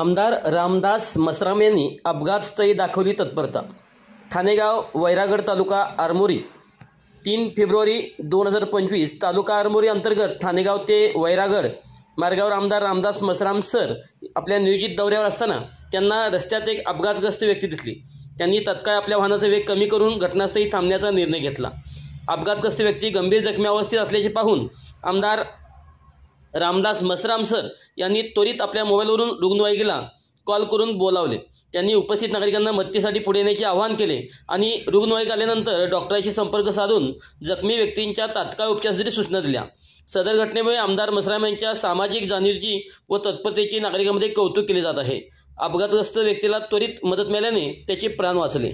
आमदार रामदास मसराम यांनी अपघातस्थळी दाखवली तत्परता। ठाणेगाव वैरागड तालुका आरमोरी 3 फेब्रुवारी 2025 तालुका आरमोरी अंतर्गत ठाणेगाव ते वैरागड मार्गावर आमदार रामदास मसराम सर आपल्या नियोजित दौऱ्यावर असताना त्यांना रस्त्यात एक अपघातग्रस्त व्यक्ती दिसली। त्यांनी तत्काळ आपल्या वाहनाचा वेग कमी करून घटनास्थळी थांबण्याचा निर्णय घेतला। अपघातग्रस्त व्यक्ती गंभीर जखमी अवस्थेत असल्याचे पाहून आमदार रामदास मसराम सर यांनी त्वरित आपल्या मोबाईलवरून रुग्णवाहिकेला कॉल करून बोलावले। त्यांनी उपस्थित नागरिकांना मदतीसाठी पुढे येण्याचे आवाहन केले आणि रुग्णवाहिका आल्यानंतर डॉक्टरांशी संपर्क साधून जखमी व्यक्तींच्या तात्काळ उपचारासाठी सूचना दिल्या। सदर घटनेमुळे आमदार मसराम यांच्या सामाजिक जाणीवेची व तत्परतेची नागरिकांमध्ये कौतुक केले जात आहे। अपघातग्रस्त व्यक्तीला त्वरित मदत मिळाल्याने त्याचे प्राण वाचले।